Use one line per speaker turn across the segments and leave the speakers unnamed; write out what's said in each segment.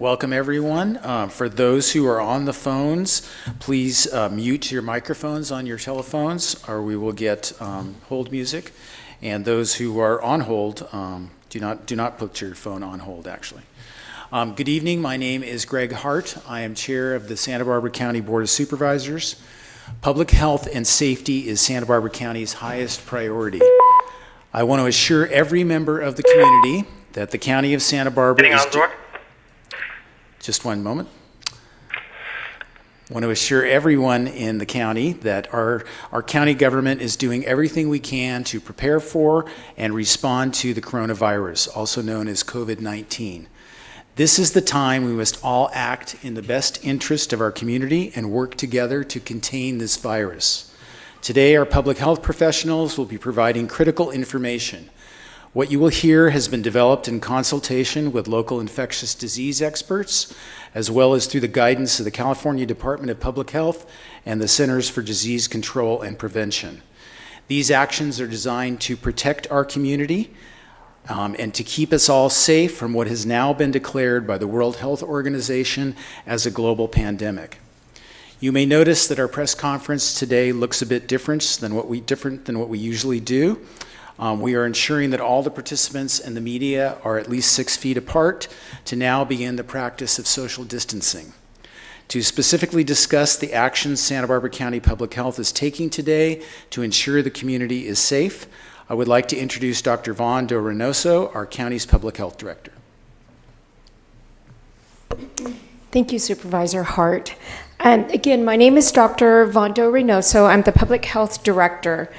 Welcome, everyone. For those who are on the phones, please mute your microphones on your telephones, or we will get hold music. And those who are on hold, do not put your phone on hold, actually. Good evening. My name is Greg Hart. I am chair of the Santa Barbara County Board of Supervisors. Public health and safety is Santa Barbara County's highest priority. I want to assure every member of the community that the County of Santa Barbara is... Just one moment. I want to assure everyone in the county that our county government is doing everything we can to prepare for and respond to the coronavirus, also known as Covid-19. This is the time we must all act in the best interest of our community and work together to contain this virus. Today, our public health professionals will be providing critical information. What you will hear has been developed in consultation with local infectious disease experts, as well as through the guidance of the California Department of Public Health and the Centers for Disease Control and Prevention. These actions are designed to protect our community and to keep us all safe from what has now been declared by the World Health Organization as a global pandemic. You may notice that our press conference today looks a bit different than what we usually do. We are ensuring that all the participants and the media are at least 6 feet apart to now begin the practice of social distancing. To specifically discuss the actions Santa Barbara County Public Health is taking today to ensure the community is safe, I would like to introduce Dr. Vaughn Reynoso, our county's public health director.
Thank you, Supervisor Hart. Again, my name is Dr. Vaughn Reynoso. I'm the public health director.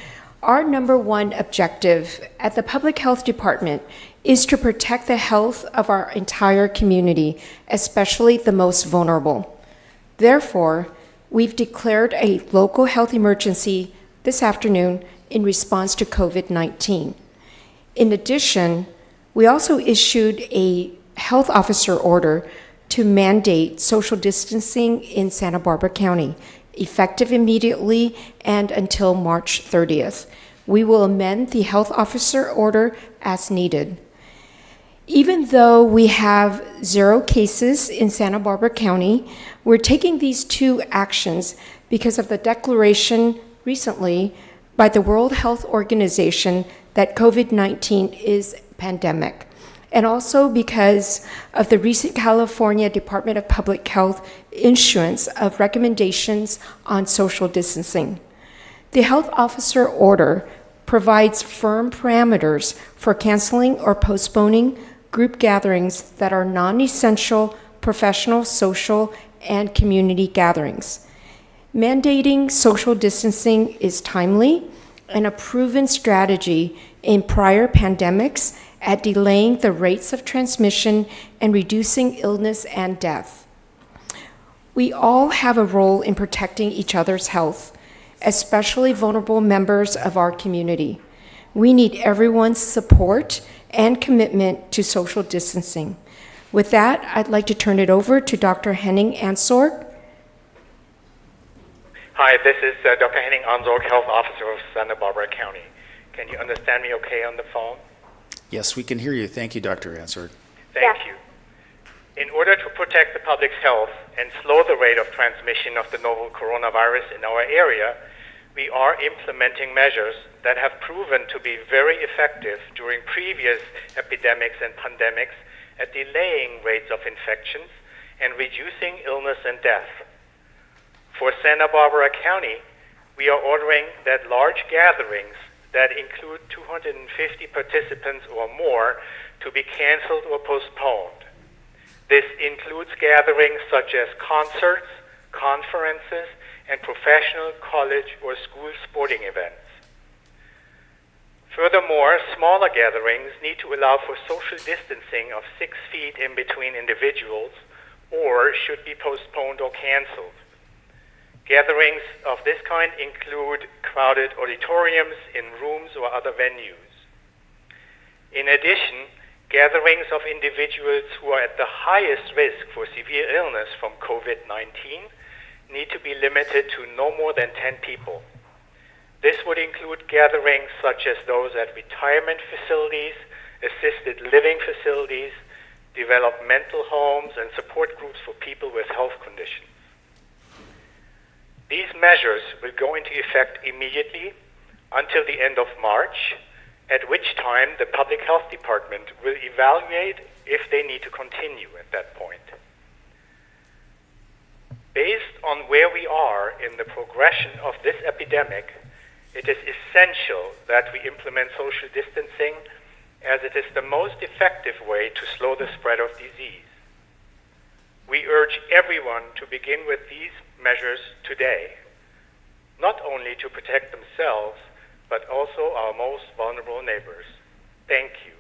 Our number one objective at the Public Health Department is to protect the health of our entire community, especially the most vulnerable. Therefore, we've declared a local health emergency this afternoon in response to COVID-19. In addition, we also issued a health officer order to mandate social distancing in Santa Barbara County, effective immediately and until March 30th. We will amend the health officer order as needed. Even though we have 0 cases in Santa Barbara County, we're taking these 2 actions because of the declaration recently by the World Health Organization that COVID-19 is a pandemic, and also because of the recent California Department of Public Health issuance of recommendations on social distancing. The health officer order provides firm parameters for canceling or postponing group gatherings that are non-essential professional, social, and community gatherings. Mandating social distancing is timely and a proven strategy in prior pandemics at delaying the rates of transmission and reducing illness and death. We all have a role in protecting each other's health, especially vulnerable members of our community. We need everyone's support and commitment to social distancing. With that, I'd like to turn it over to Dr. Henning Ansorg.
Hi, this is Dr. Henning Ansorg, Health Officer of Santa Barbara County. Can you understand me okay on the phone?
Yes, we can hear you. Thank you, Dr. Ansorg.
Thank you. In order to protect the public's health and slow the rate of transmission of the novel coronavirus in our area, we are implementing measures that have proven to be very effective during previous epidemics and pandemics at delaying rates of infections and reducing illness and death. For Santa Barbara County, we are ordering that large gatherings that include 250 participants or more to be canceled or postponed. This includes gatherings such as concerts, conferences, and professional, college, or school sporting events. Furthermore, smaller gatherings need to allow for social distancing of 6 feet in between individuals or should be postponed or canceled. Gatherings of this kind include crowded auditoriums in rooms or other venues. In addition, gatherings of individuals who are at the highest risk for severe illness from COVID-19 need to be limited to no more than 10 people. This would include gatherings such as those at retirement facilities, assisted living facilities, develop mental homes and support groups for people with health conditions. These measures will go into effect immediately until the end of March, at which time the Public Health Department will evaluate if they need to continue at that point. Based on where we are in the progression of this epidemic, it is essential that we implement social distancing, as it is the most effective way to slow the spread of disease. We urge everyone to begin with these measures today, not only to protect themselves, but also our most vulnerable neighbors. Thank you.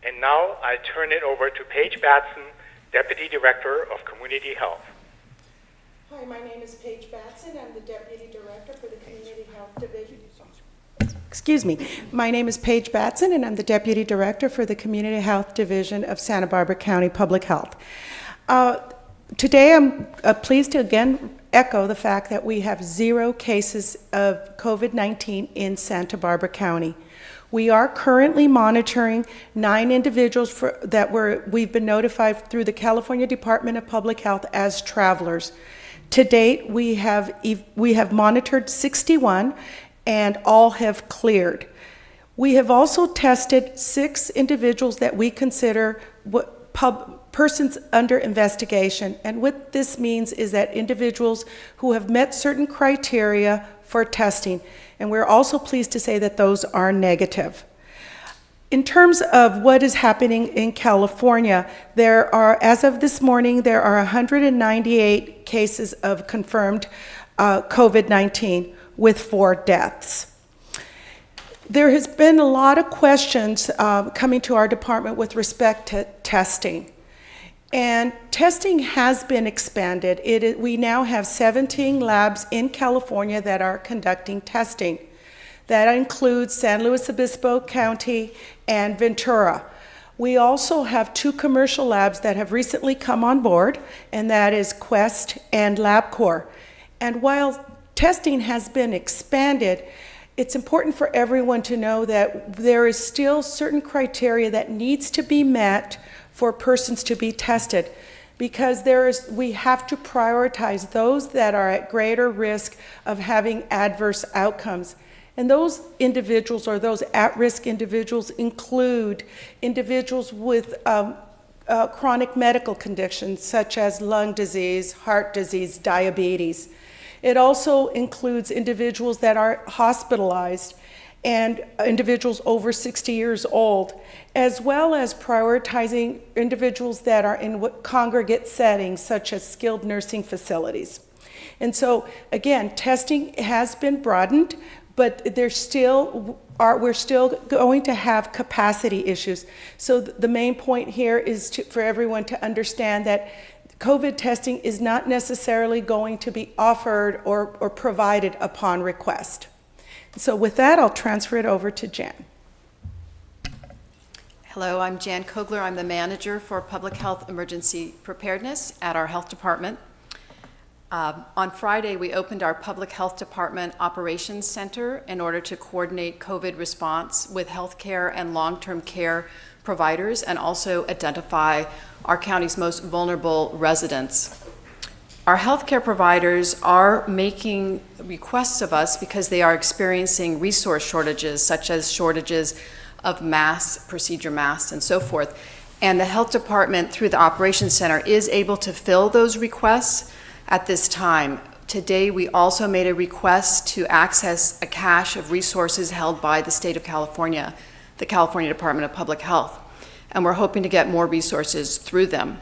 And now I turn it over to Paige Batson, Deputy Director of Community Health.
Hi, my name is Paige Batson. I'm the Deputy Director for the Community Health Division. Excuse me. My name is Paige Batson, and I'm the Deputy Director for the Community Health Division of Santa Barbara County Public Health. Today, I'm pleased to again echo the fact that we have 0 cases of COVID-19 in Santa Barbara County. We are currently monitoring 9 individuals we've been notified through the California Department of Public Health as travelers. To date, we have monitored 61, and all have cleared. We have also tested 6 individuals that we consider persons under investigation. And what this means is that individuals who have met certain criteria for testing. And we're also pleased to say that those are negative. In terms of what is happening in California, as of this morning, there are 198 cases of confirmed COVID-19 with 4 deaths. There has been a lot of questions coming to our department with respect to testing. And testing has been expanded. We now have 17 labs in California that are conducting testing. That includes San Luis Obispo County and Ventura. We also have 2 commercial labs that have recently come on board, and that is Quest and LabCorp. And while testing has been expanded, it's important for everyone to know that there is still certain criteria that needs to be met for persons to be tested, because we have to prioritize those that are at greater risk of having adverse outcomes. And those individuals, or those at-risk individuals, include individuals with chronic medical conditions such as lung disease, heart disease, diabetes. It also includes individuals that are hospitalized and individuals over 60 years old, as well as prioritizing individuals that are in congregate settings such as skilled nursing facilities. And so, again, testing has been broadened, but we're still going to have capacity issues. So the main point here is for everyone to understand that COVID testing is not necessarily going to be offered or provided upon request. So with that, I'll transfer it over to Jan.
Hello, I'm Jan Kogler. I'm the manager for Public Health Emergency Preparedness at our health department. On Friday, we opened our Public Health Department Operations Center in order to coordinate COVID response with healthcare and long-term care providers, and also identify our county's most vulnerable residents. Our healthcare providers are making requests of us because they are experiencing resource shortages, such as shortages of masks, procedure masks, and so forth. And the health department, through the Operations Center, is able to fill those requests at this time. Today, we also made a request to access a cache of resources held by the state of California, the California Department of Public Health, and we're hoping to get more resources through them.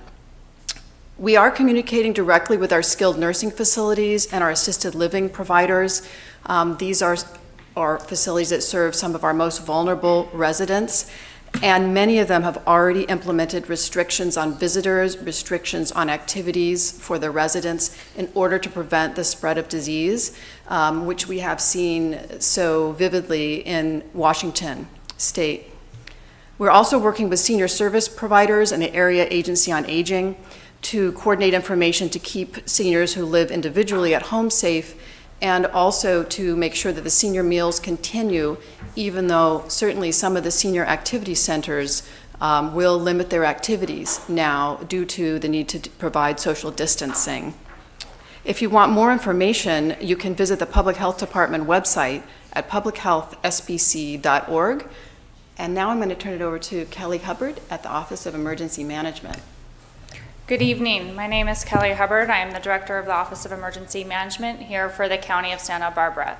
We are communicating directly with our skilled nursing facilities and our assisted living providers. These are facilities that serve some of our most vulnerable residents, and many of them have already implemented restrictions on visitors, restrictions on activities for the residents in order to prevent the spread of disease, which we have seen so vividly in Washington State. We're also working with senior service providers and the Area Agency on Aging to coordinate information to keep seniors who live individually at home safe, and also to make sure that the senior meals continue, even though certainly some of the senior activity centers will limit their activities now due to the need to provide social distancing. If you want more information, you can visit the Public Health Department website at publichealthsbc.org. And now I'm going to turn it over to Kelly Hubbard at the Office of Emergency Management.
Good evening. My name is Kelly Hubbard. I am the Director of the Office of Emergency Management here for the County of Santa Barbara.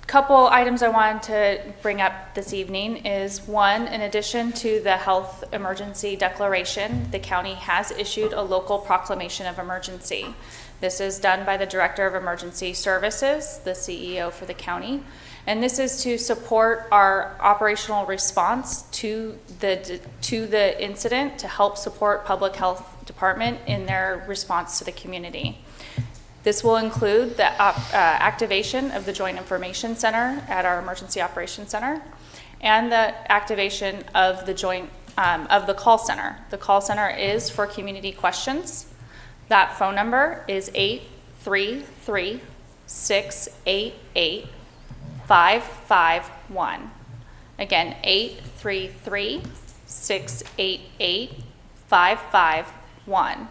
Couple items I wanted to bring up this evening is one, in addition to the health emergency declaration, the county has issued a local proclamation of emergency. This is done by the Director of Emergency Services, the CEO for the county, and this is to support our operational response to the incident, to help support Public Health Department in their response to the community. This will include the activation of the Joint Information Center at our Emergency Operations Center and the activation of the call center. The call center is for community questions. That phone number is 833-688-551. Again, 833-688-551.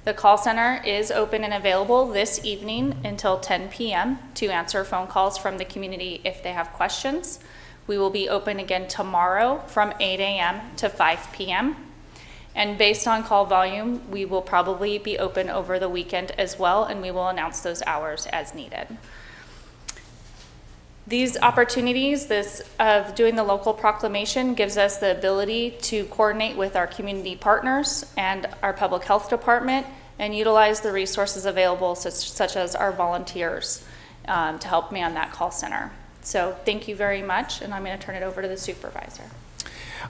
The call center is open and available this evening until 10 p.m. to answer phone calls from the community if they have questions. We will be open again tomorrow from 8 a.m. to 5 p.m. And based on call volume, we will probably be open over the weekend as well, and we will announce those hours as needed. These opportunities, this of doing the local proclamation, gives us the ability to coordinate with our community partners and our public health department and utilize the resources available such as our volunteers to help man that call center. So thank you very much, and I'm going to turn it over to the supervisor.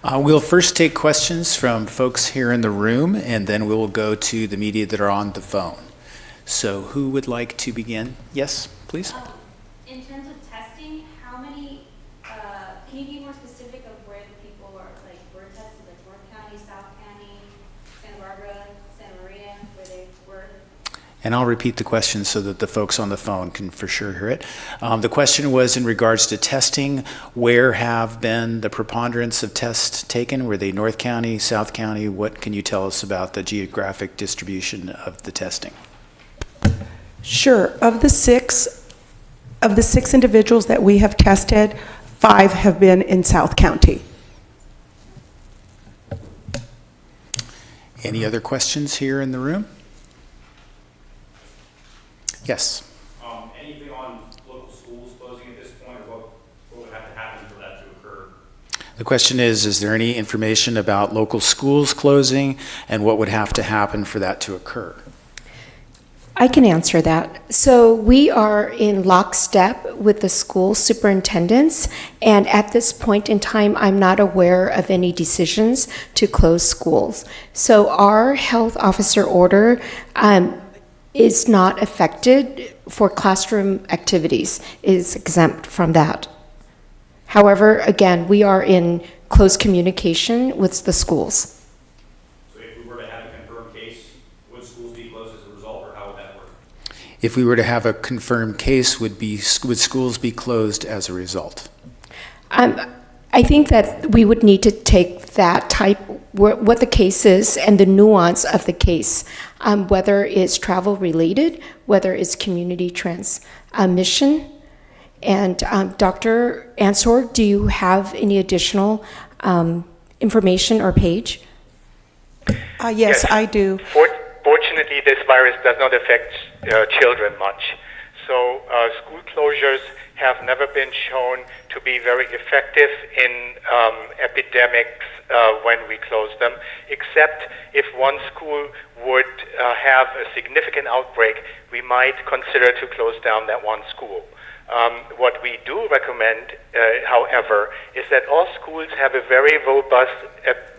We'll first take questions from folks here in the room, and then we will go to the media that are on the phone. So who would like to begin? Yes, please.
In terms of testing, how many, can you be more specific of where the people were tested, like North County, South County, Santa Barbara, Santa Maria, where they were?
And I'll repeat the question so that the folks on the phone can for sure hear it. The question was in regards to testing. Where have been the preponderance of tests taken? Were they North County, South County? What can you tell us about the geographic distribution of the testing?
Sure. Of the six individuals that we have tested, 5 have been in South County.
Any other questions here in the room? Yes.
Anything on local schools closing at this point, or what would have to happen for that to occur?
The question is there any information about local schools closing and what would have to happen for that to occur?
I can answer that. So we are in lockstep with the school superintendents, and at this point in time, I'm not aware of any decisions to close schools. So our health officer order is not affected for classroom activities, is exempt from that. However, again, we are in close communication with the schools.
So if we were to have a confirmed case, would schools be closed as a result, or how would that work?
If we were to have a confirmed case, would schools be closed as a result?
I think that we would need to take that type, what the case is and the nuance of the case, whether it's travel related, whether it's community transmission. And Dr. Ansor, do you have any additional information or page?
Yes, I do.
Fortunately, this virus does not affect children much. So school closures have never been shown to be very effective in epidemics when we close them, except if one school would have a significant outbreak, we might consider to close down that one school. What we do recommend, however, is that all schools have a very robust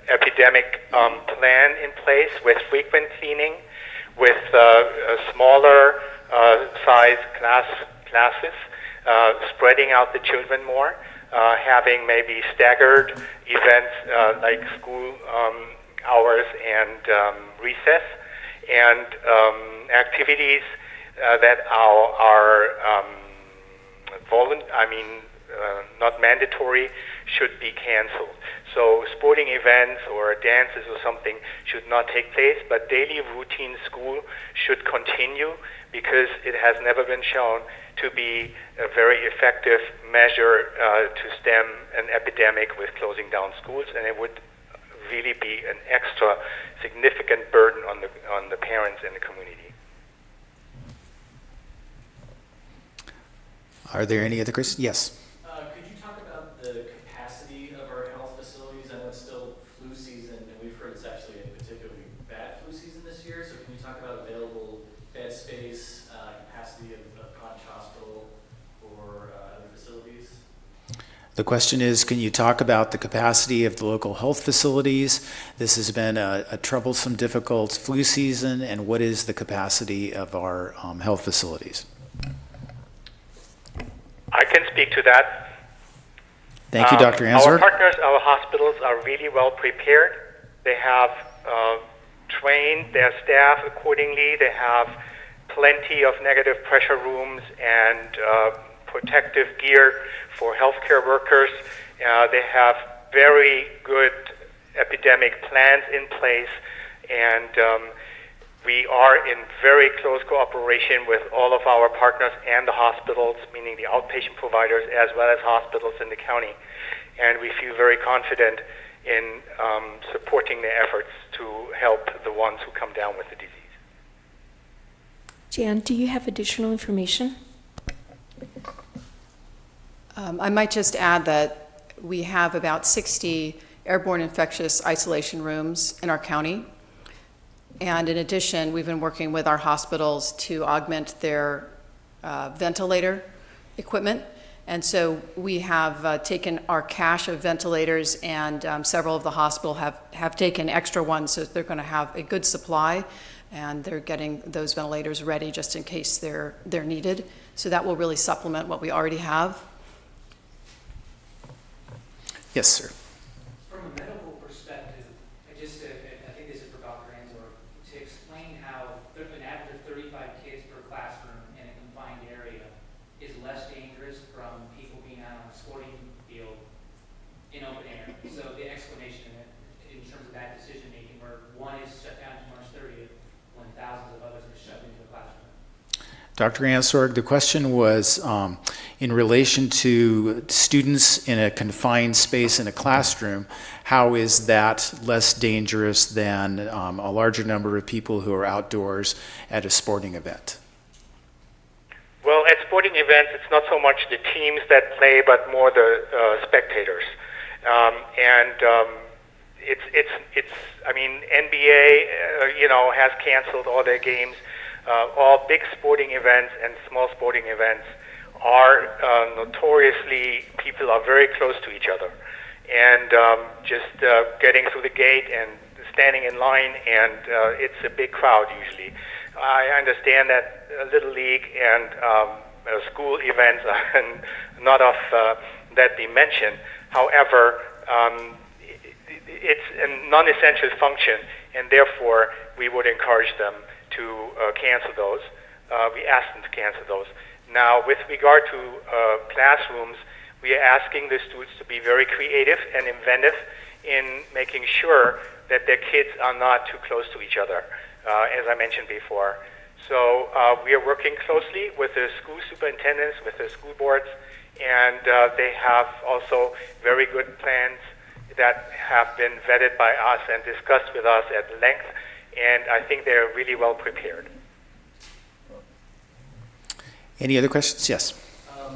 epidemic plan in place with frequent cleaning, with smaller size classes, spreading out the children more, having maybe staggered events like school hours and recess, and activities that are not mandatory, should be canceled. So sporting events or dances or something should not take place, but daily routine school should continue because it has never been shown to be a very effective measure to stem an epidemic with closing down schools, and it would really be an extra significant burden on the parents and the community.
Are there any other questions? Yes.
Could you talk about the capacity of our health facilities? I know it's still flu season, and we've heard it's actually a particularly bad flu season this year. So can you talk about available bed space, capacity of Cottage Hospital or other facilities?
The question is, can you talk about the capacity of the local health facilities? This has been a troublesome, difficult flu season, and what is the capacity of our health facilities?
I can speak to that.
Thank you, Dr. Answer.
Our partners, our hospitals are really well prepared. They have trained their staff accordingly. They have plenty of negative pressure rooms and protective gear for healthcare workers. They have very good epidemic plans in place, and we are in very close cooperation with all of our partners and the hospitals, meaning the outpatient providers as well as hospitals in the county. And we feel very confident in supporting the efforts to help the ones who come down with the disease.
Jan, do you have additional information?
I might just add that we have about 60 airborne infectious isolation rooms in our county. And in addition, we've been working with our hospitals to augment their ventilator equipment. And so we have taken our cache of ventilators, and several of the hospitals have taken extra ones, so they're going to have a good supply, and they're getting those ventilators ready just in case they're needed. So that will really supplement what we already have.
Yes, sir.
From a medical perspective, I think this is for Dr. Ansor, to explain how an average of 35 kids per classroom in a confined area is less dangerous from people being out on a sporting field in open air. So the explanation in terms of that decision making, where one is shut down to March 30th, when thousands of others are shut into the classroom.
Dr. Ansorg, the question was in relation to students in a confined space in a classroom, how is that less dangerous than a larger number of people who are outdoors at a sporting event?
Well, at sporting events, it's not so much the teams that play, but more the spectators. I mean, NBA, has canceled all their games. All big sporting events and small sporting events are notoriously, people are very close to each other. And just getting through the gate and standing in line, and it's a big crowd usually. I understand that Little League and school events are not of that dimension. However, it's a non-essential function, and therefore we would encourage them to cancel those. We ask them to cancel those. Now, with regard to classrooms, we are asking the students to be very creative and inventive in making sure that their kids are not too close to each other, as I mentioned before. So we are working closely with the school superintendents, with the school boards, and they have also very good plans that have been vetted by us and discussed with us at length, and I think they're really well prepared.
Any other questions? Yes.
Has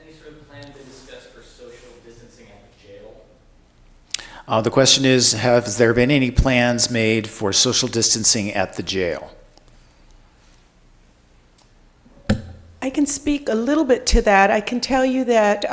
any sort of plan been discussed for social distancing at the jail?
The question is, have there been any plans made for social distancing at the jail?
I can speak a little bit to that. I can tell you that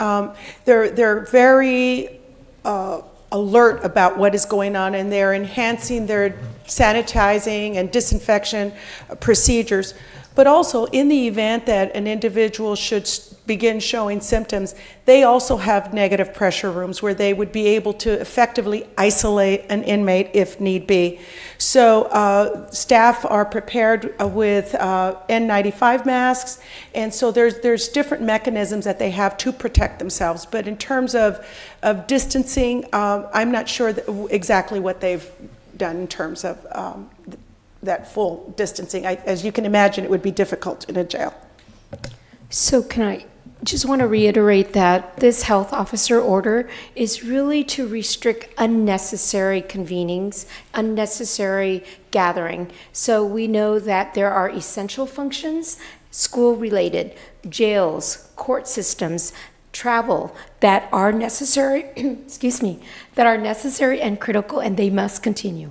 they're very alert about what is going on, and they're enhancing their sanitizing and disinfection procedures. But also, in the event that an individual should begin showing symptoms, they also have negative pressure rooms where they would be able to effectively isolate an inmate if need be. So staff are prepared with N95 masks, and so there's different mechanisms that they have to protect themselves. But in terms of distancing, I'm not sure exactly what they've done in terms of that full distancing. As you can imagine, it would be difficult in a jail.
So can I just want to reiterate that this health officer order is really to restrict unnecessary convenings, unnecessary gathering. So we know that there are essential functions, school-related, jails, court systems, travel that are necessary, excuse me, that are necessary and critical, and they must continue.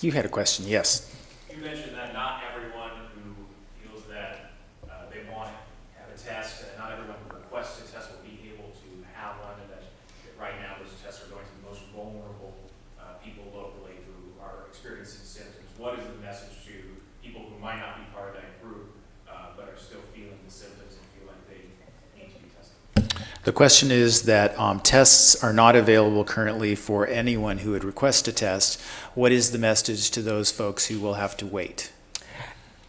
You had a question, yes.
You mentioned that not everyone who feels that they want to have a test, and not everyone who requests a test will be able to have one, and that right now those tests are going to the most vulnerable people locally who are experiencing symptoms. What is the message to people who might not be part of that group but are still feeling the symptoms and feel like they need to be tested?
The question is that tests are not available currently for anyone who would request a test. What is the message to those folks who will have to wait?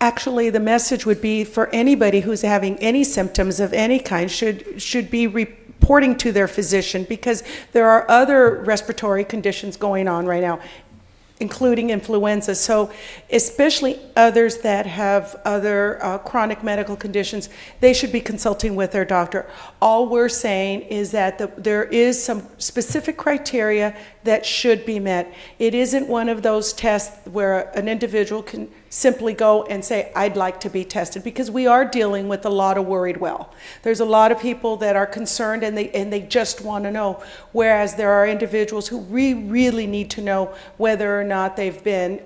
Actually, the message would be for anybody who's having any symptoms of any kind should be reporting to their physician, because there are other respiratory conditions going on right now, including influenza. So especially others that have other chronic medical conditions, they should be consulting with their doctor. All we're saying is that there is some specific criteria that should be met. It isn't one of those tests where an individual can simply go and say, I'd like to be tested, because we are dealing with a lot of worried well. There's a lot of people that are concerned and they just want to know, whereas there are individuals who really need to know whether or not they've been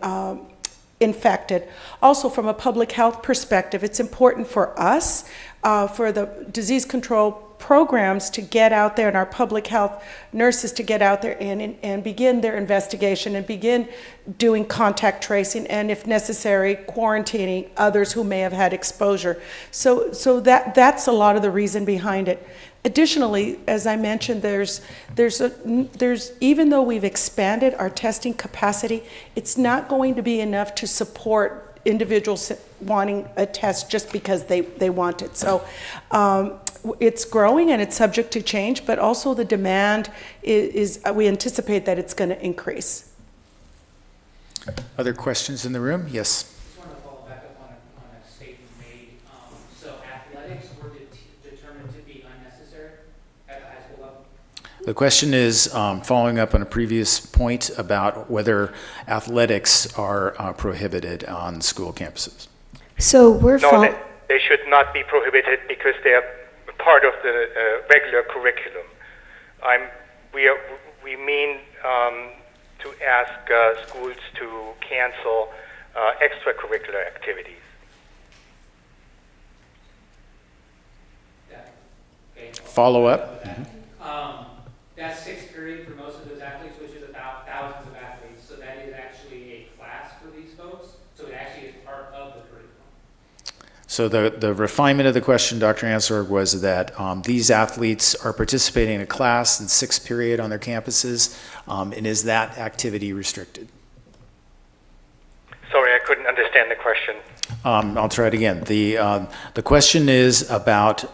infected. Also, from a public health perspective, it's important for us, for the disease control programs to get out there, and our public health nurses to get out there and begin their investigation and begin doing contact tracing, and if necessary, quarantining others who may have had exposure. So that's a lot of the reason behind it. Additionally, as I mentioned, there's even though we've expanded our testing capacity, it's not going to be enough to support individuals wanting a test just because they want it. So it's growing and it's subject to change, but also the demand is we anticipate that it's going to increase.
Other questions in the room? Yes.
I just want to follow back up on a statement made. So athletics were determined to be unnecessary at the high school level?
The question is following up on a previous point about whether athletics are prohibited on school campuses.
So we're
No, they should not be prohibited because they are part of the regular curriculum. We mean to ask schools to cancel extracurricular activities.
Yeah. Okay.
Follow up?
That sixth period for most of those athletes, which is about thousands of athletes, so that is actually a class for these folks, so it actually is part of the curriculum.
So the refinement of the question, Dr. Ansorg, was that these athletes are participating in a class in sixth period on their campuses, and is that activity restricted?
Sorry, I couldn't understand the question.
I'll try it again. The question is about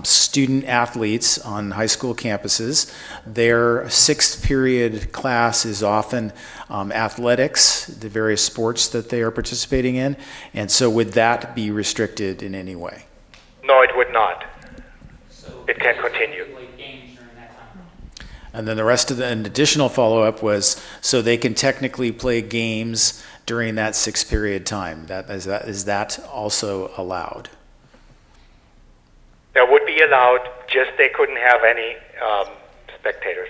student athletes on high school campuses. Their sixth period class is often athletics, the various sports that they are participating in, and so would that be restricted in any way?
No, it would not.
So
It can continue.
like games during that time.
And then the rest of an additional follow-up was, so they can technically play games during that sixth period time. Is that also allowed?
That would be allowed, just they couldn't have any spectators.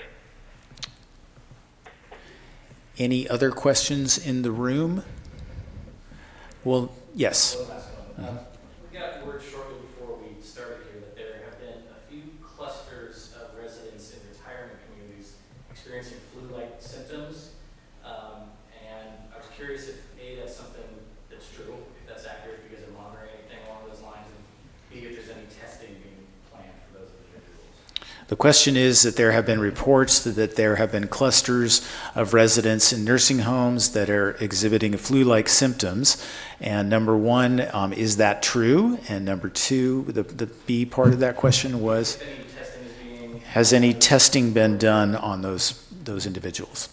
Any other questions in the room? Well, yes.
One last one. We got word shortly before we started here that there have been a few clusters of residents in retirement communities experiencing flu-like symptoms. And I was curious if, A, that's something that's true, if that's accurate.
The question is that there have been reports that there have been clusters of residents in nursing homes that are exhibiting flu-like symptoms. And number one, is that true? And number two, the B part of that question was, has any testing been done on those individuals?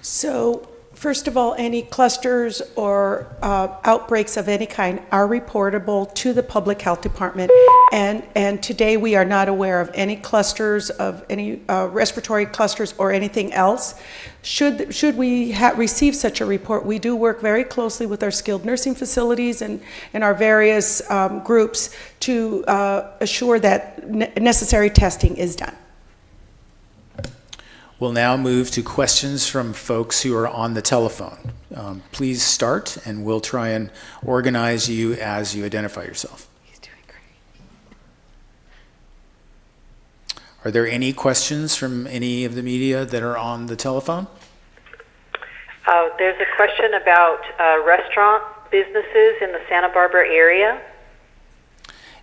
So, first of all, any clusters or outbreaks of any kind are reportable to the Public Health Department, and today we are not aware of any clusters, of any respiratory clusters or anything else. Should we receive such a report, we do work very closely with our skilled nursing facilities and our various groups to assure that necessary testing is done.
We'll now move to questions from folks who are on the telephone. Please start, and we'll try and organize you as you identify yourself.
He's doing great.
Are there any questions from any of the media that are on the telephone?
There's a question about restaurant businesses in the Santa Barbara area.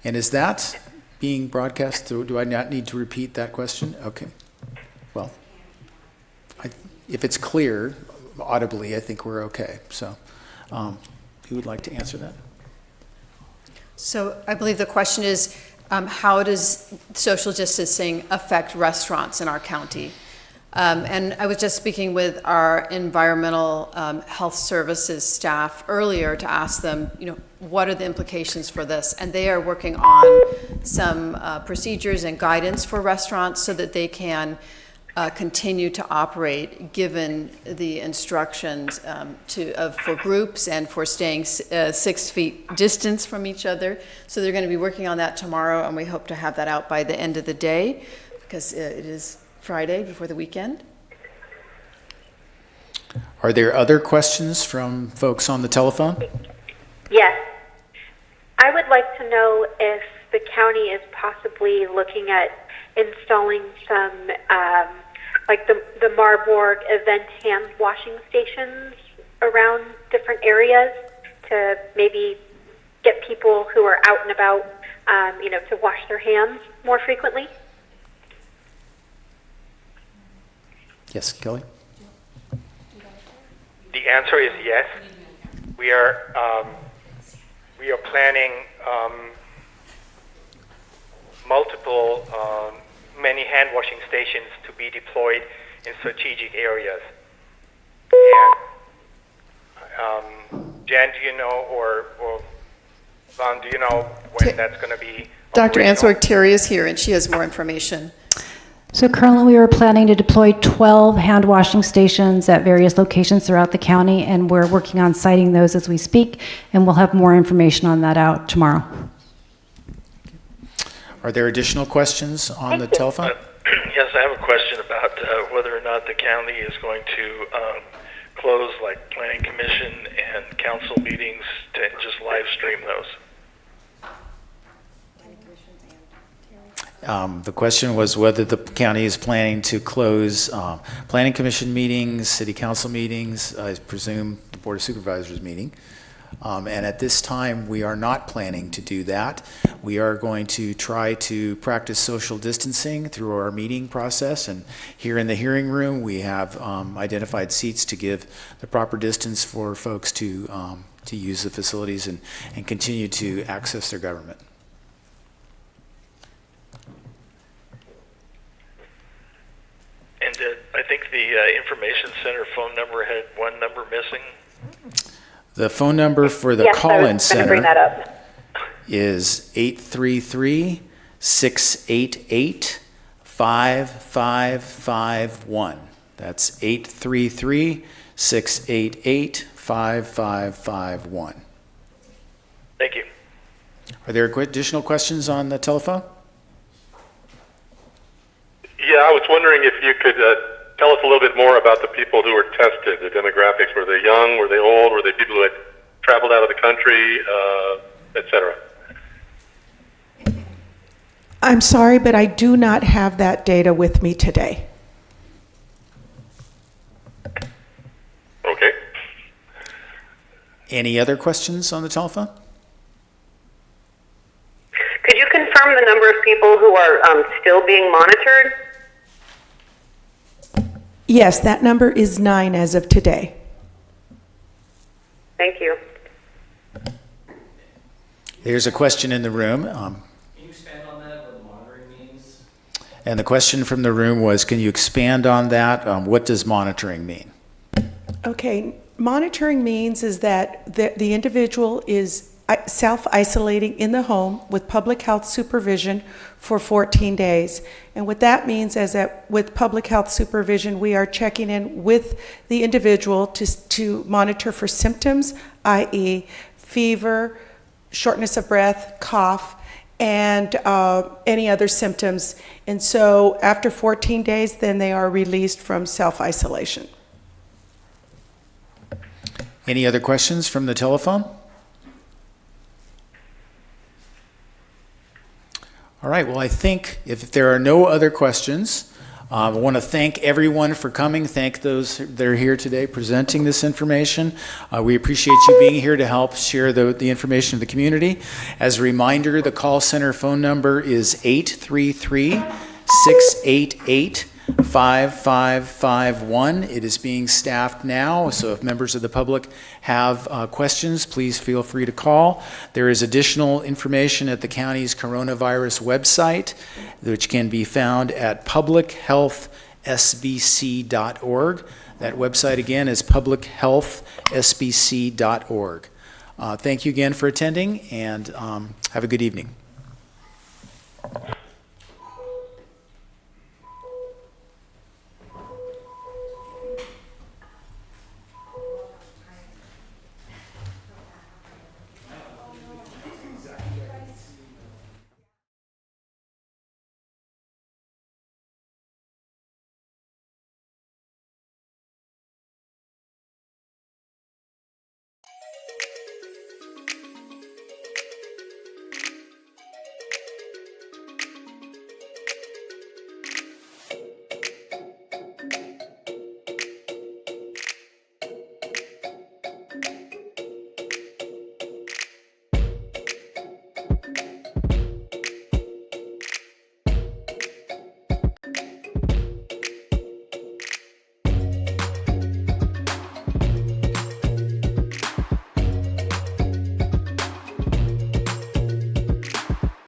And is that being broadcast through? Do I not need to repeat that question? Okay. Well, if it's clear audibly, I think we're okay. So who would like to answer that?
So I believe the question is, how does social distancing affect restaurants in our county? And I was just speaking with our environmental health services staff earlier to ask them, what are the implications for this? And they are working on some procedures and guidance for restaurants so that they can continue to operate given the instructions for groups and for staying 6 feet distance from each other. So they're going to be working on that tomorrow, and we hope to have that out by the end of the day because it is Friday before the weekend.
Are there other questions from folks on the telephone?
Yes. I would like to know if the county is possibly looking at installing some, like the Marburg event hand washing stations around different areas to maybe get people who are out and about, to wash their hands more frequently.
Yes, Kelly?
The answer is yes. We are planning multiple, many hand washing stations to be deployed in strategic areas. And Jan, do you know, or Vaughn, do you know when that's going to be?
Dr.
operational?
Answork Terry is here, and she has more information.
So currently we are planning to deploy 12 hand washing stations at various locations throughout the county, and we're working on siting those as we speak, and we'll have more information on that out tomorrow.
Are there additional questions on the telephone?
Yes, I have a question about whether or not the county is going to close like planning commission and council meetings to just live stream those.
The question was whether the county is planning to close planning commission meetings, city council meetings, I presume the board of supervisors meeting. And at this time, we are not planning to do that. We are going to try to practice social distancing through our meeting process. And here in the hearing room, we have identified seats to give the proper distance for folks to use the facilities and continue to access their government.
And I think the information center phone number had one number missing.
The phone number for the
Yes,
call-in
I was going to bring that
center
up.
is 833-688-5551. That's 833-688-5551.
Thank you.
Are there additional questions on the telephone?
Yeah, I was wondering if you could tell us a little bit more about the people who were tested, the demographics. Were they young? Were they old? Were they people who had traveled out of the country, et cetera?
I'm sorry, but I do not have that data with me today.
Okay.
Any other questions on the telephone?
Could you confirm
confirm the number of people who are still being monitored?
Yes, that number is 9 as of today.
Thank you.
There's a question in the room.
Can you expand on that, what monitoring means?
And the question from the room was, can you expand on that? What does monitoring mean?
Okay, monitoring means is that the individual is self-isolating in the home with public health supervision for 14 days. And what that means is that with public health supervision, we are checking in with the individual to monitor for symptoms, i.e. fever, shortness of breath, cough, and any other symptoms. And so after 14 days, then they are released from self-isolation.
Any other questions from the telephone? All right, well, I think if there are no other questions, I want to thank everyone for coming. Thank those that are here today presenting this information. We appreciate you being here to help share the information with the community. As a reminder, the call center phone number is 833-688-5551. It is being staffed now, so if members of the public have questions, please feel free to call. There is additional information at the county's coronavirus website, which can be found at publichealthsbc.org. That website again is publichealthsbc.org. Thank you again for attending, and have a good evening.